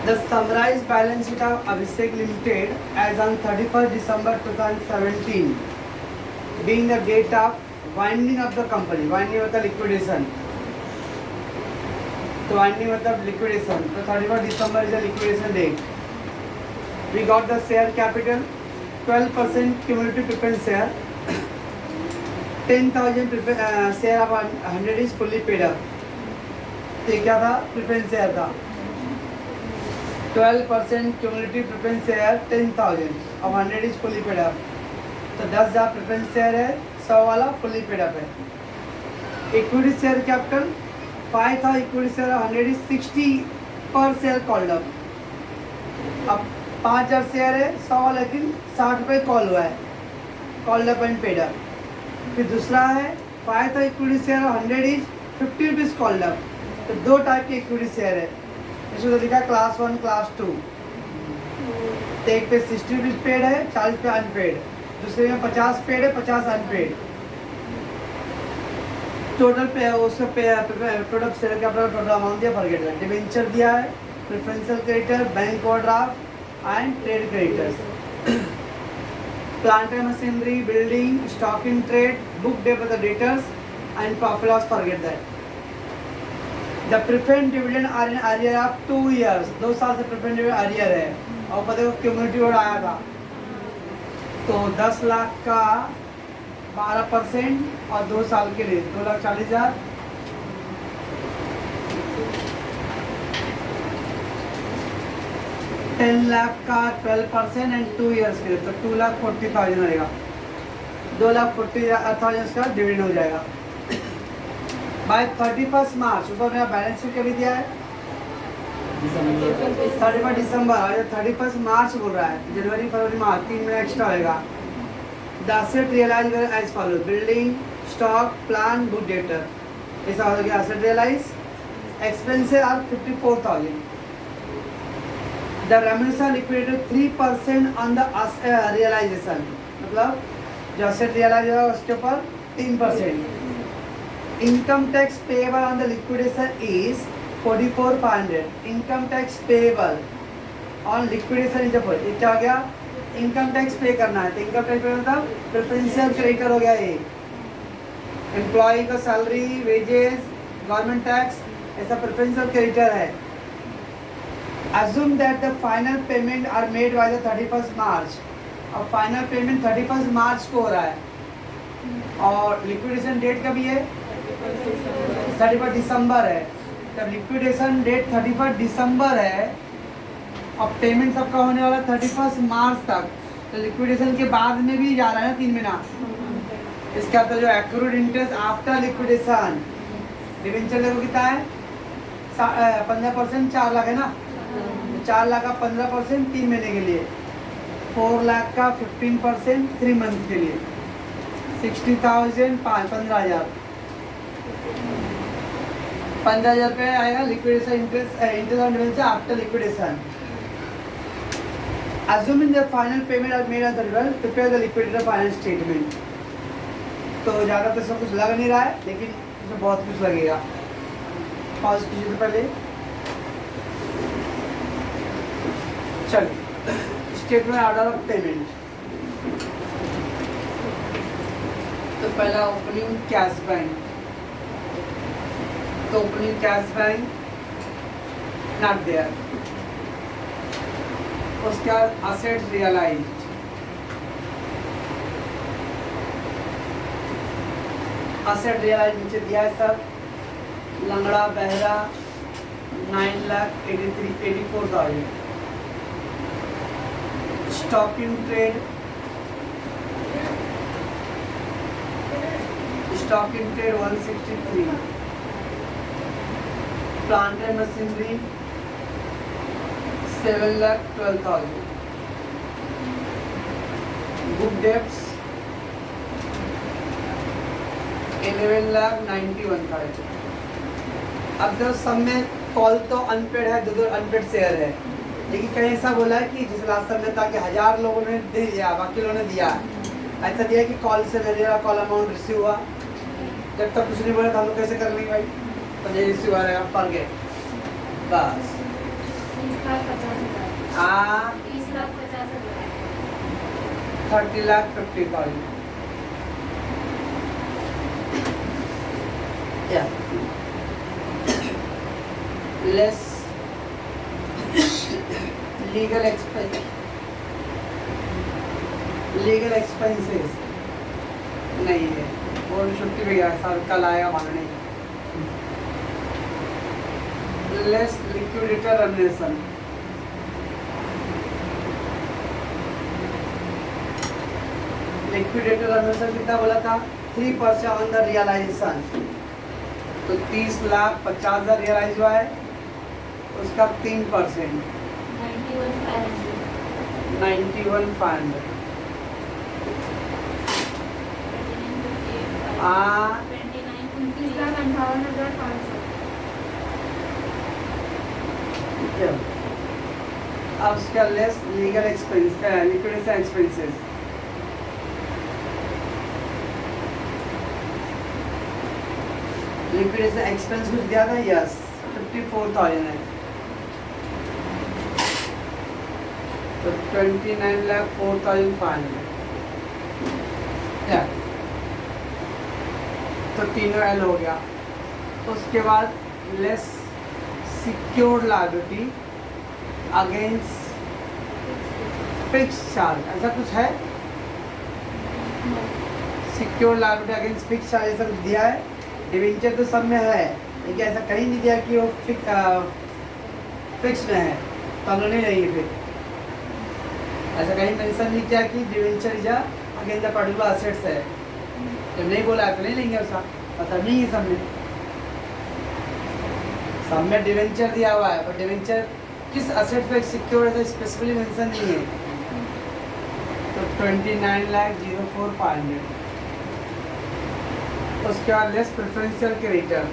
The summarized balance sheet of Abhishek Limited as on 31st December 2017, being the date of winding of the company, winding of the liquidation. So winding of the liquidation. So 31st December is the liquidation date. We got the share capital, 12% cumulative preference share. 10,000 share of 100 is fully paid up. ये क्या था? Preference share था. 12% cumulative preference share 10,000 अब 100 is fully paid up. तो 10,000 preference share है, 100 वाला fully paid up है. Equity share capital 5 था, equity share 100 is 60 per share called up. अब 5,000 शेयर है, 100 लेकिन 60 रुपये कॉल हुआ है, called up and paid up. फिर दूसरा है 5 था equity share 100 is 50 rupees called up. तो दो टाइप के इक्विटी शेयर है. इसमें तो लिखा क्लास 1 क्लास 2. तो एक पे 60 रुपीज़ पेड है, 40 पे अनपेड. दूसरे में 50 पेड है, 50 अनपेड. टोटल पे उसका टोटल शेयर का अपना टोटल अमाउंट दिया, फॉरगेट दैट. डिबेंचर दिया है, preferential creditor, bank overdraft and trade creditors. Plant and machinery, building, stock in trade, book debt with the debtors and profit loss, forget that. The preferred dividend are in arrear of 2 years. 2 साल से preferred dividend arrear है और पता है cumulative आया था. तो 10 लाख का 12% और 2 साल के लिए 2,40,000. 10 लाख का 12% एंड 2 ईयर्स के लिए तो 2,40,000 आएगा. 2,40,000 का डिविडेंड हो जाएगा. बाय 31 मार्च ऊपर मेरा बैलेंस शीट कभी दिया है 31 दिसंबर और 31 मार्च बोल रहा है. जनवरी फरवरी मार्च 3 महीना एक्स्ट्रा होएगा. The asset realise as follow: building, stock, plan, book debtor. ऐसा हो गया asset realise. Expenses are 54,000. The remuneration liquidated 3% on the realization. मतलब जो asset realize होगा उसके ऊपर 3%. Income tax payable on the liquidation is 44,500. Income tax payable on liquidation is ये क्या हो गया? Income tax पे करना है. तो income tax पे मतलब preferential creditor हो गया ये. Employee का salary, wages, government tax ऐसा preferential creditor है. Assume that the final payment are made by the 31st March. अब फाइनल पेमेंट 31 मार्च को हो रहा है और लिक्विडेशन डेट कभी है 31 दिसंबर है. तब लिक्विडेशन डेट 31 दिसंबर है और पेमेंट सबका होने वाला 31 मार्च तक. तो लिक्विडेशन के बाद में भी जा रहा है ना 3 महीना. इसके अंदर जो accrued interest after liquidation debenture देखो कितना है 15%. 4 लाख है ना. 4 लाख का 15% 3 महीने के लिए. 4 लाख का 15% 3 मंथ के लिए. 60,000 15,000 रुपये आएगा liquidation interest on debenture after liquidation. Assuming the final payment are made on the river, prepare the liquidator finance statement. तो ज़्यादा तो सब कुछ लग नहीं रहा है लेकिन इसमें बहुत कुछ लगेगा. पॉज कीजिए तो पहले. चलिए स्टेटमेंट ऑर्डर ऑफ पेमेंट. तो पहला ओपनिंग कैश बैंक. तो opening cash bank not there. उसके बाद असेट रियलाइज्ड. असेट रियलाइज नीचे दिया है सब. लंगड़ा बहरा 9,84,000. Stock in trade stock in trade 163. Plant and machinery 7,12,000. Book debts 11,91,000. अब जो सब में कॉल तो अनपेड है, दो अनपेड शेयर है. लेकिन कहीं ऐसा बोला है कि जिस लास्ट समय ताकि 1000 लोगों ने दे दिया, बाकी लोगों ने दिया. ऐसा दिया कि कॉल से मेरा कॉल अमाउंट रिसीव हुआ. जब तक कुछ नहीं बोला तो हम लोग कैसे कर लेंगे भाई. तो ये रिसीव आ रहा है पर गेट बस. आ 30,50,000 30,50,000 yeah less legal expenses नहीं है और छुट्टी भी गया सर कल आएगा मांगने less liquidator remuneration liquidator remuneration कितना बोला था 3% ऑन द रियलाइजेशन तो 30,50,000 रियलाइज हुआ है उसका 3% 91,500 अब उसका less legal expense liquidation expenses liquidation expense कुछ दिया था यस 54,000 है तो 29,04,500 तो तीनों एल हो गया उसके बाद less secured liability against fix charge ऐसा कुछ है secured liability against fix charge ऐसा कुछ दिया है डिवेंचर तो सब में है लेकिन ऐसा कहीं नहीं दिया कि वो फिक्स में है तो हम लोग नहीं लेंगे फिर ऐसा कहीं मेंशन नहीं किया कि debenture is against the particular assets है जब नहीं बोला तो नहीं लेंगे उसका पता नहीं है सब में डिवेंचर दिया हुआ है पर डिवेंचर किस असेट पे सिक्योर है स्पेसिफिकली मेंशन नहीं है तो 29,04,500 उसके बाद less preferential creditor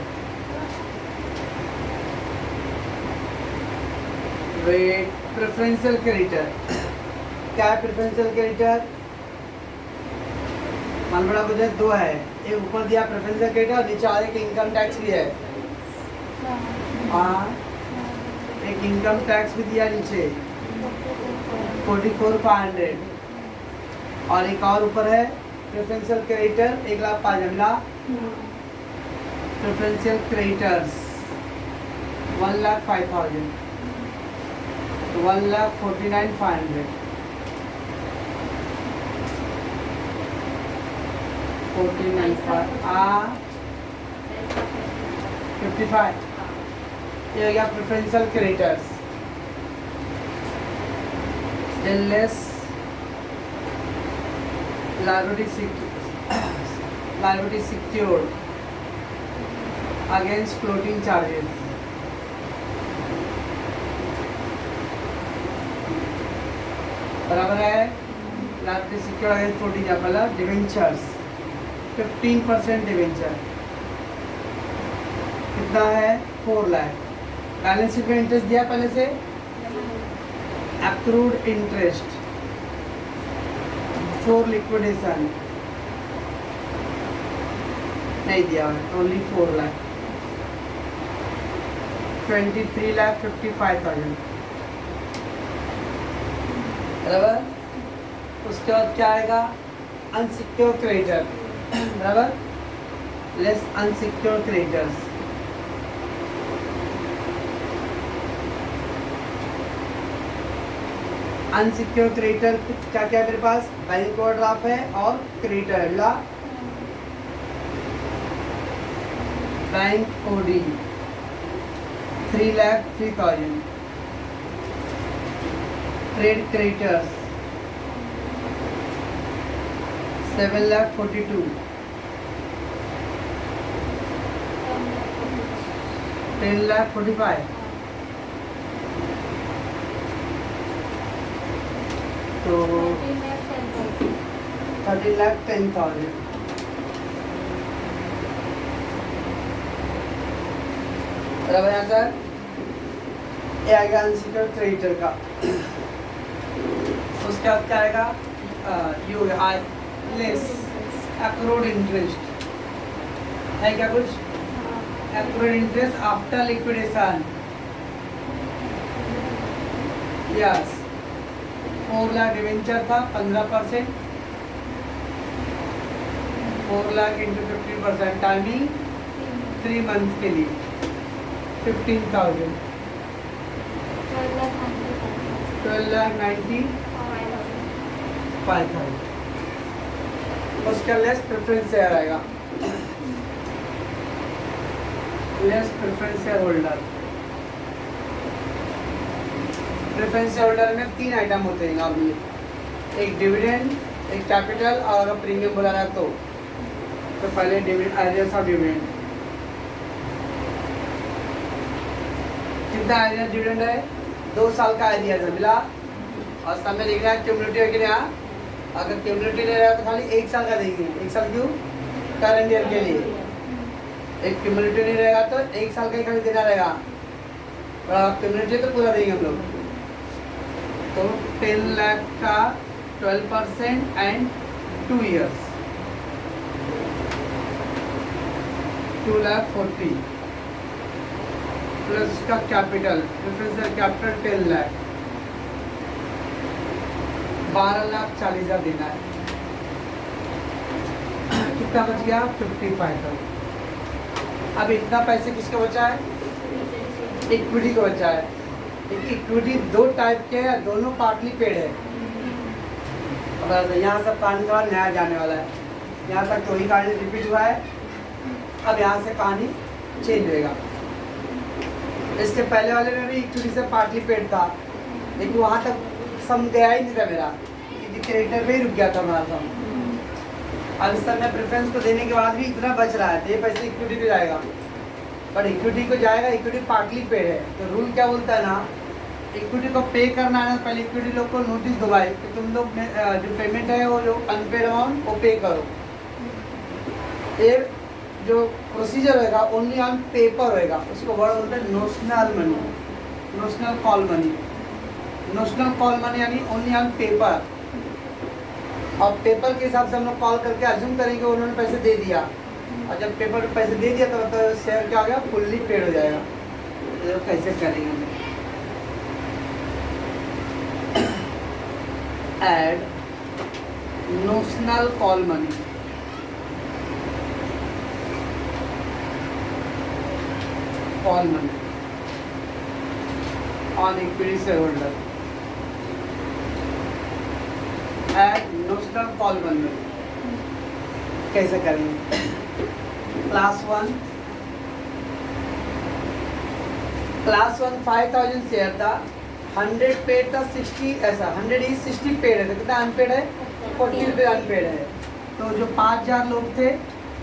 wait preferential creditor क्या है प्रेफरेंशियल क्रेडिटर मान बड़ा कुछ है दो है एक ऊपर दिया प्रेफरेंशियल क्रेडिटर और नीचे और एक इनकम टैक्स भी है हाँ एक इनकम टैक्स भी दिया नीचे 44,500 और एक और ऊपर है प्रेफरेंशियल क्रेडिटर 1,05,000 मिला प्रेफरेंशियल क्रेडिटर्स 1,05,000 1,49,500 55 ये हो गया preferential creditors less liability secured against floating charges बराबर है liability secured against floating charges पहला डिवेंचर्स 15% डिवेंचर कितना है 4 लाख बैलेंस शीट में इंटरेस्ट दिया पहले से accrued interest for liquidation नहीं दिया है ओनली 4 लाख 23,55,000 बराबर उसके बाद क्या आएगा अनसिक्योर क्रेडिटर बराबर less unsecure creditors unsecure creditor क्या क्या मेरे पास बैंक ओवरड्राफ्ट है और क्रेडिटर है मिला बैंक ओडी 3,03,000 ट्रेड क्रेडिटर्स 7,42,000 10,45,000 तो 30,10,000 बराबर आंसर ये आएगा अनसिक्योर क्रेडिटर का उसके बाद क्या आएगा यू लेस एक्रूड इंटरेस्ट है क्या कुछ accrued interest after liquidation yes 4 lakh debenture था 15%, 4 लाख इंटू 50%, टाइमिंग 3 मंथ के लिए 15,000, 12,95,000। उसका लेस प्रेफरेंस शेयर आएगा, less preference share holder. Preference share holder में 3 आइटम होते हैं नॉर्मली, एक डिविडेंड, एक कैपिटल और अगर प्रीमियम बोला रहा तो पहले डिविडेंड, आइडियर्स ऑफ डिविडेंड। कितना आइडियर डिविडेंड है? 2 साल का आइडियर है मिला, और समय लिख रहा है क्यूमुलेटिव है कि नहीं। अगर क्यूमुलेटिव ले रहा है तो खाली 1 साल का देंगे। 1 साल क्यों? करंट ईयर के लिए। एक क्यूमुलेटिव नहीं रहेगा तो 1 साल का ही खाली देना रहेगा, और क्यूमुलेटिव तो पूरा देंगे हम लोग। तो 10 लाख का 12% एंड 2 years 2,40,000 प्लस उसका कैपिटल, प्रेफरेंस कैपिटल 10 लाख, 12,40,000 देना है। कितना बच गया? 55,000। अब इतना पैसे किसका बचा है? इक्विटी को बचा है। इक्विटी 2 टाइप के है, दोनों पार्टली पेड है। अब यहाँ सब कहानी का नया जाने वाला है, यहाँ तक तो वही कहानी रिपीट हुआ है, अब यहाँ से कहानी चेंज होएगा। इसके पहले वाले में भी इक्विटी से पार्टली पेड था, लेकिन वहाँ तक सम गया ही नहीं था मेरा, क्रेडिटर पे ही रुक गया था हमारा सम। अब इस समय प्रेफरेंस को देने के बाद भी इतना बच रहा है, तो ये पैसे इक्विटी को जाएगा, पर इक्विटी को जाएगा, इक्विटी पार्टली पेड है। तो रूल क्या बोलता है ना, इक्विटी को पे करना है ना, पहले इक्विटी लोग को नोटिस दबाए कि तुम लोग जो पेमेंट है वो जो अनपेड अमाउंट वो पे करो। ये जो प्रोसीजर होएगा ओनली ऑन पेपर होएगा, उसको वर्ड बोलते हैं notional money, notional call money. Notional call money यानी ओनली ऑन पेपर, और पेपर के हिसाब से हम लोग कॉल करके अज्यूम करेंगे उन्होंने पैसे दे दिया, और जब पेपर पे पैसे दे दिया तो मतलब शेयर क्या हो गया? फुल्ली पेड हो जाएगा। तो कैसे करेंगे? Add notional call money, call money on equity share holder, add notional call money. कैसे करेंगे? क्लास 1 5,000 शेयर था, 100 पेड था, 60 ऐसा 100 ही 60 पेड है, तो कितना अनपेड है? 40 रुपये अनपेड है। तो जो 5,000 लोग थे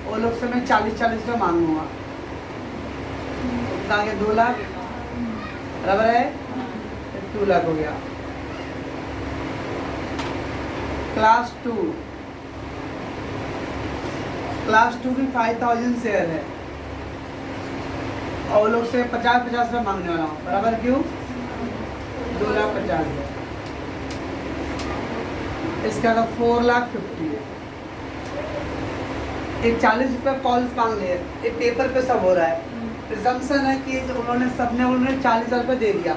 वो लोग से मैं 40-40 रुपये मांगूंगा, कितना आ गया? 2 लाख बराबर है, 2 लाख हो गया। क्लास 2 भी 5,000 शेयर है, और लोग से 50-50 रुपये मांगने वाला हूँ, बराबर क्यों? 2,50,000। इसका था 4,50,000। एक 40 रुपये कॉल्स मांग लिए, एक पेपर पे सब हो रहा है। प्रिजम्पशन है कि उन्होंने 40,000 रुपये दे दिया।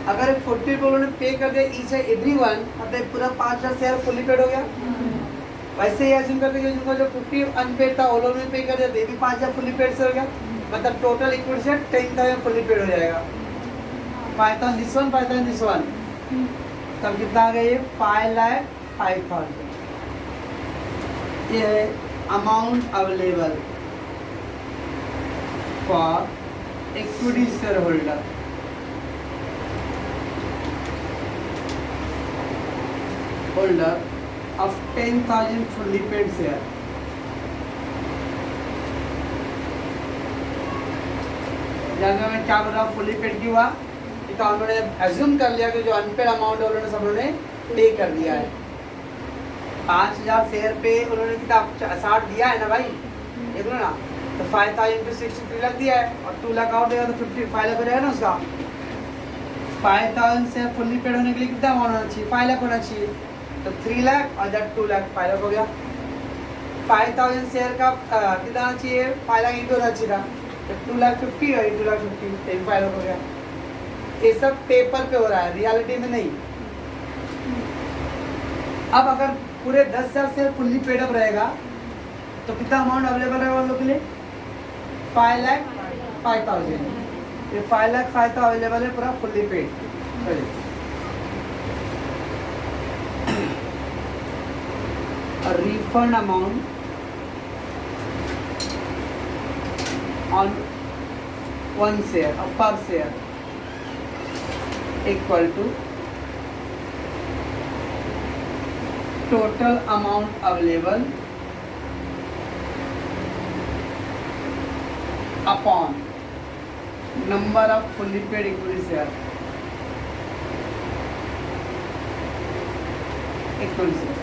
अगर 40 रुपये उन्होंने पे कर दिया ईच एवरीवन, मतलब पूरा 5,000 शेयर फुली पेड हो गया। वैसे ही अज्यूम करते हैं जिनको जो 50 अनपेड था वो लोग ने पे कर दिया, तो भी 5,000 फुली पेड से हो गया, मतलब टोटल इक्विटी से 10,000 फुली पेड हो जाएगा। 5,000 दिस वन, 5,000 दिस वन, तब कितना आ गया? ये 5,05,000। ये है amount available for equity share holder. Holder of 10,000 fully paid share। जानते मैं क्या बोल रहा हूँ? फुली पेड क्यों हुआ? तो उन्होंने एज्यूम कर लिया कि जो अनपेड अमाउंट है उन्होंने सब उन्होंने पे कर दिया है। 5,000 शेयर पे उन्होंने कितना 60 दिया है ना भाई, देख लो ना, तो 5,000 into 63 लाख दिया है, और 2 लाख आउट देगा तो 55 लाख हो जाएगा ना उसका। 5,000 शेयर फुली पेड होने के लिए कितना अमाउंट होना चाहिए? 5 लाख होना चाहिए, तो 3 लाख और जब 2 लाख 5 लाख हो गया। 5,000 शेयर का कितना आना चाहिए? 5 लाख इंटू होना चाहिए था, तो 2,50,000 और 2,50,000 5 लाख हो गया। ये सब पेपर पे हो रहा है, रियलिटी में नहीं। अब अगर पूरे 10,000 शेयर फुल्ली पेड अप रहेगा तो कितना अमाउंट अवेलेबल रहेगा उन लोग के लिए? 5,05,000। ये 5,05,000 अवेलेबल है पूरा fully paid. Refund amount on 1 share और per share equal to total amount available upon number of fully paid equity share equity share.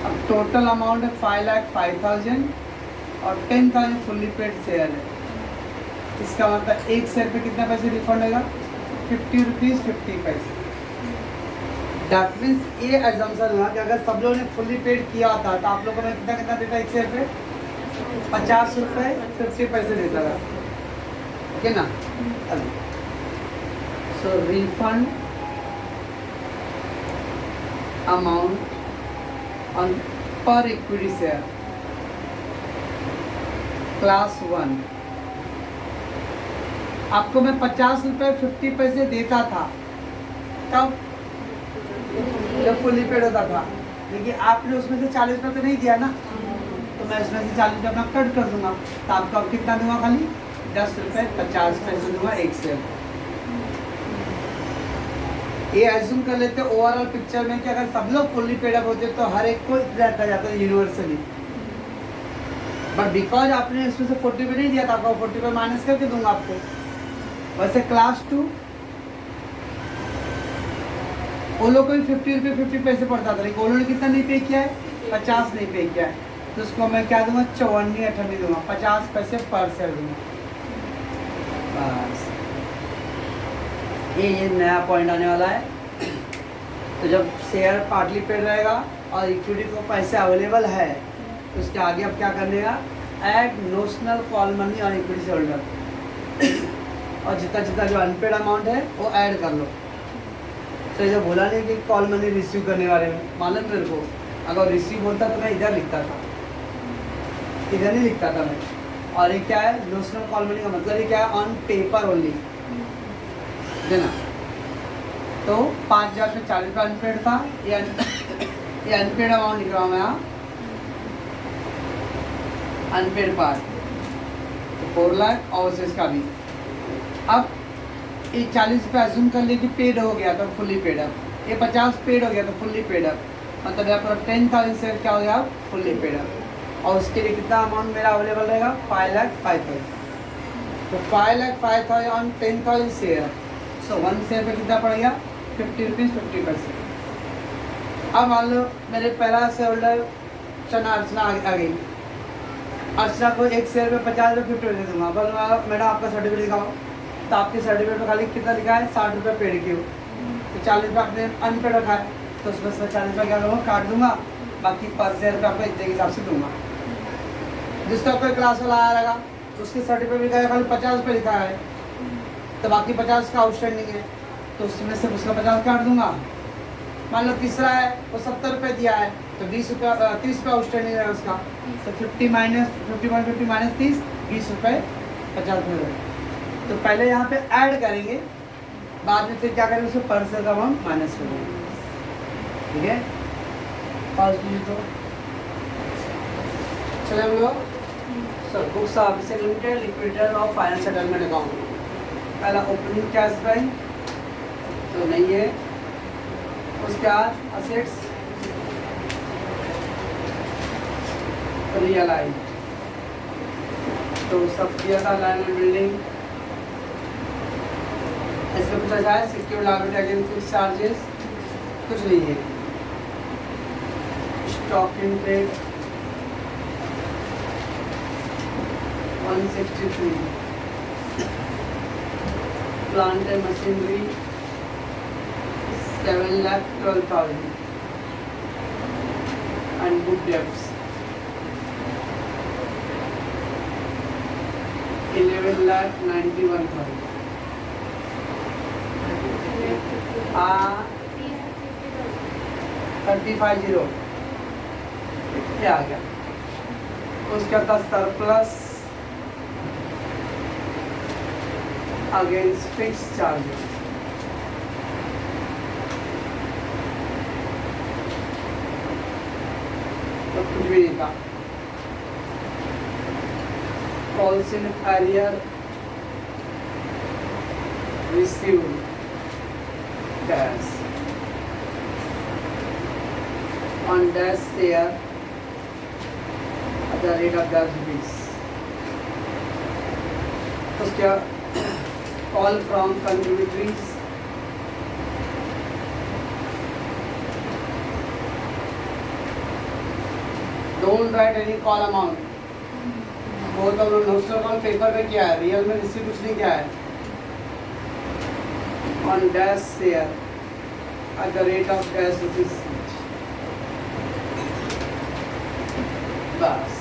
अब टोटल अमाउंट है 5,05,000 और 10,000 फुल्ली पेड शेयर है। इसका मतलब एक शेयर पे कितना पैसे रिफंड होगा? 50 रुपीज़ 50 पैसे। दैट मीन्स ये एग्जाम्पल हुआ कि अगर सब लोगों ने फुल्ली पेड किया था तो आप लोगों को मैं कितना कितना देता एक शेयर पे? 50 रुपये 50 पैसे देता था, ओके ना। सो रिफंड अमाउंट ऑन पर इक्विटी शेयर क्लास 1, आपको मैं 50 रुपये 50 पैसे देता था तब जब फुल्ली पेड होता था, लेकिन आपने उसमें से 40 रुपये तो नहीं दिया ना, तो मैं उसमें से 40 रुपये अपना कट कर दूंगा। तो आपको अब कितना दूंगा? खाली 10 रुपये 50 पैसे दूंगा एक शेयर। ये एज्यूम कर लेते हैं ओवरऑल पिक्चर में कि अगर सब लोग फुल्ली पेड अप होते तो हर एक को इतना जाता है यूनिवर्सली, बट बिकॉज आपने इसमें से 40 रुपये नहीं दिया था, आपको 40 रुपये माइनस करके दूंगा आपको। वैसे क्लास 2 वो लोग को भी 50 रुपये 50 पैसे पड़ता था, लेकिन उन्होंने कितना नहीं पे किया है? 50 नहीं पे किया है, तो उसको मैं क्या दूंगा? 54 दूंगा, 50 पैसे पर शेयर दूंगा। बस ये नया पॉइंट आने वाला है। तो जब शेयर पार्टली पेड रहेगा और इक्विटी को पैसे अवेलेबल है तो उसके आगे अब क्या करने का? ऐड नोशनल कॉल मनी और इक्विटी शेयर होल्डर, और जितना जितना जो अनपेड अमाउंट है वो ऐड कर लो। तो ये बोला नहीं कि कॉल मनी रिसीव करने बारे में, मालूम मेरे को। अगर रिसीव बोलता तो मैं इधर लिखता था, इधर नहीं लिखता था मैं। और ये क्या है? नोशनल कॉल मनी का मतलब ये क्या है? ऑन पेपर ओनली, है ना। तो 5,000 पे 40 रुपये अनपेड था, ये अनपेड अमाउंट लिख रहा हूँ मैं यहाँ, अनपेड पार्ट। तो 4 लाख और इसका भी। अब ये 40 रुपये अज्यूम कर लिए कि पेड हो गया तो फुल्ली पेड अप, ये 50 पेड हो गया तो फुल्ली पेड अप, मतलब यहाँ पर 10,000 शेयर क्या हो गया? Fully paid up. और उसके लिए कितना अमाउंट मेरा अवेलेबल रहेगा? 5,05,000। तो 5,05,000 ऑन 10,000 शेयर, सो 1 शेयर पे कितना पड़ गया? 50 रुपीज़ 50 पैसे। अब मान लो मेरे पहला शेयर होल्डर अर्चना आ गई, अर्चना को एक शेयर पे 50 रुपये 50 रुपये दूंगा। बोल मैडम आपका सर्टिफिकेट दिखाओ, तो आपके सर्टिफिकेट में खाली कितना लिखा है? 60 रुपये पेड की हो, तो 40 रुपये आपने अनपेड रखा है, तो उसमें से 40 रुपये क्या करूँगा? काट दूंगा, बाकी पर शेयर पे आपको इतने के हिसाब से दूंगा। जिसका कोई क्लास वाला आया रहेगा उसके सर्टिफिकेट में खाली 50 रुपये लिखा है, तो बाकी 50 का आउटस्टैंडिंग है, तो उसमें से उसका 50 काट दूंगा। मान लो तीसरा है वो 70 रुपये दिया है, तो 20 रुपये 30 रुपये आउटस्टैंडिंग है उसका, तो 50 माइनस 30 20 रुपये 50 रुपये। तो पहले यहाँ पे ऐड करेंगे, बाद में फिर क्या करेंगे? उसको पर शेयर का अमाउंट माइनस करेंगे, ठीक है। पास कीजिए तो चले हम लोग sir books office limited, liquidator और फाइनेंस सेटलमेंट अकाउंट। पहला ओपनिंग कैश बैंक तो नहीं है, उसके बाद असेट्स रियलाइज तो सब किया था, लैंड एंड बिल्डिंग। इसमें कुछ ऐसा है secure liability against fixed charges, कुछ नहीं है। Stock in trade 163, plant and machinery 7,12,000 and book debts 11,91,000. 35 ये आ गया। उसके बाद सरप्लस अगेंस्ट फिक्स चार्जेस, तो कुछ भी नहीं था। Calls in arrear received dash on dash share at the rate of dash rupees. उसके call from contributories, don't write any call amount। वो तो नोशनल कॉल पेपर पे किया है, रियल में रिसीव कुछ नहीं किया है। on dash share at the rate of dash rupees each। बस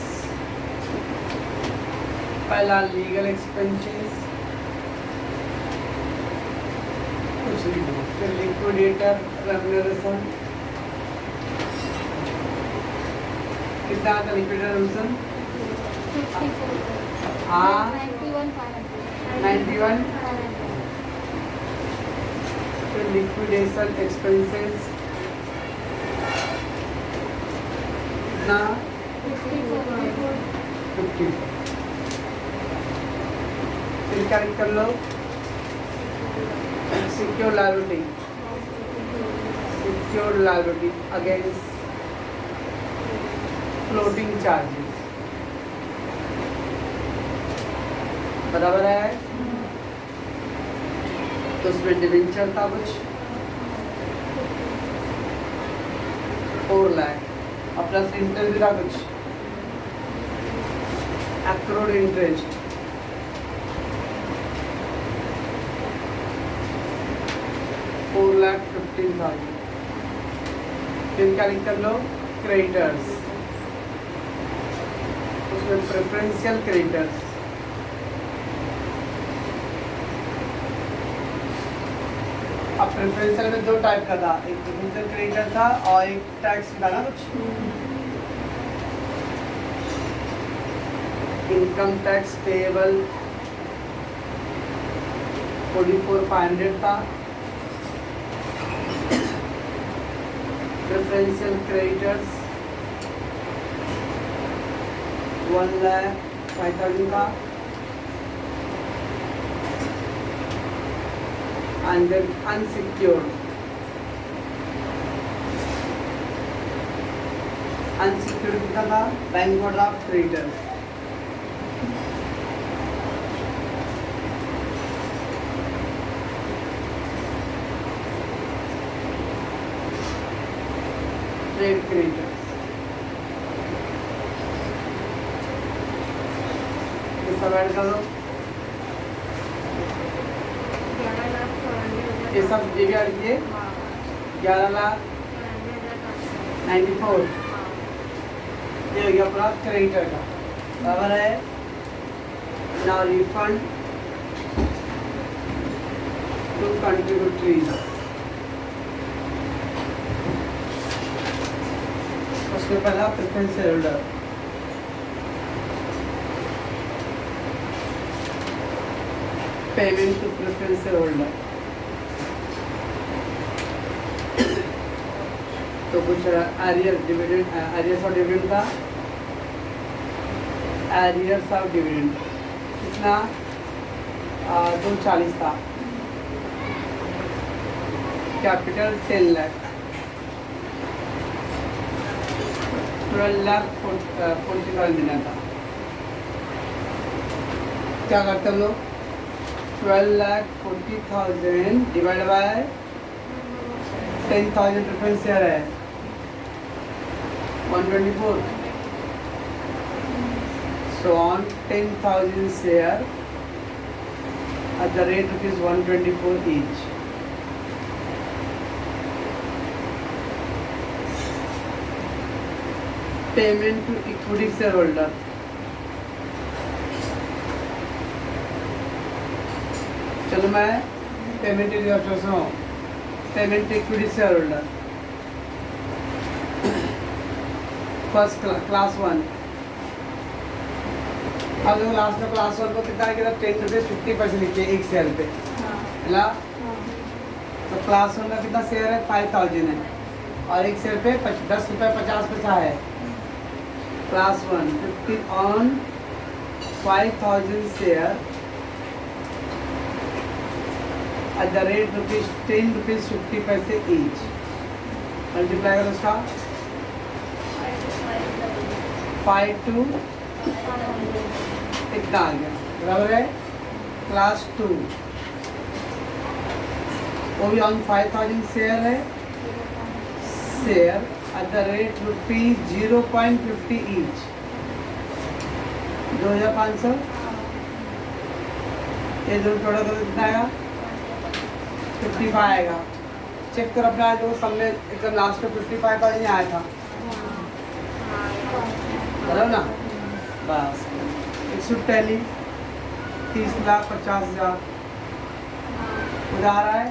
पहला लीगल एक्सपेंसेस कुछ नहीं, फिर लिक्विडेटर रेम्यूनरेशन कितना आता लिक्विडेटर रेम्यूनरेशन? हाँ 91। फिर लिक्विडेशन एक्सपेंसेस कितना? 54। फिर क्या कर लो? Secure liability against floating charges, बराबर है। तो उसमें डिवेंचर था कुछ 4 लाख, और प्लस इंटरेस्ट भी था कुछ accrued interest, ₹4,15,000। फिर क्या लिख कर लो? क्रेडिटर्स, उसमें प्रेफरेंशियल क्रेडिटर्स, अब प्रेफरेंशियल में 2 टाइप का था, एक प्रेफरेंशियल क्रेडिटर था और एक टैक्स था ना कुछ। इनकम टैक्स पेएबल 44,500 था, प्रेफरेंशियल क्रेडिटर्स 1,05,000 का, and then unsecured कितना था? Bank overdraft creditors trade creditors, ये सब ऐड कर लो। ये सब ये भी ऐड किए 11,94,000, ये हो गया अपना क्रेडिटर का, बराबर है। नाउ रिफंड टू कंट्रीब्यूटरीज, उसके पहला preference holder, payment to preference holder, तो कुछ arrear dividend, arrears of dividend था, एरियर्स ऑफ डिविडेंड कितना? 240 था, कैपिटल 10 लाख, 12,40,000 देना था। क्या करते हम लोग? 12,40,000 डिवाइड बाय 10,000 प्रेफरेंस शेयर है 124, so on 10,000 share at the rate rupees 124 each. Payment to equity shareholder, चलो मैं पेमेंट सुनो, payment equity share holder first class 1। अब देखो लास्ट में क्लास 1 को कितना है, 10 रुपये 50 लिखिए एक शेयर पे है। तो क्लास 1 का कितना शेयर है, 5000 है, और एक शेयर पे 10 रुपये 50 पैसा है। Class 1 50 on 5000 share at the rate rupees 10 rupees 50 पैसे ईच। मल्टीप्लाई करो उसका 5 to कितना आ गया, बराबर है। क्लास 2 वो भी ऑन 5000 शेयर है, share at the rate rupees 0.50 each, 2500। ये दोनों प्रोडक्ट कितना आएगा, 55 आएगा। चेक कर अपना, जो सब में एकदम लास्ट में 55,000 ही आया था, बराबर ना। बस शुड टैली 30,50,000 उधार है,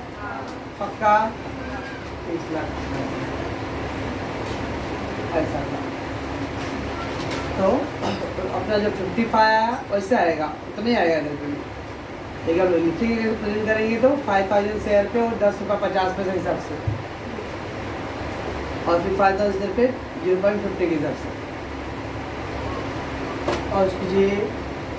पक्का 30 लाख ऐसा था। तो अपना जो 55 आया वैसे आएगा, उतना ही आएगा इधर पे। ठीक है, लिखेंगे प्रिंट करेंगे तो 5000 शेयर पे और 10 रुपये 50 पैसे हिसाब से, और फिर 5000 शेयर पे 0.50 के हिसाब से। और कीजिए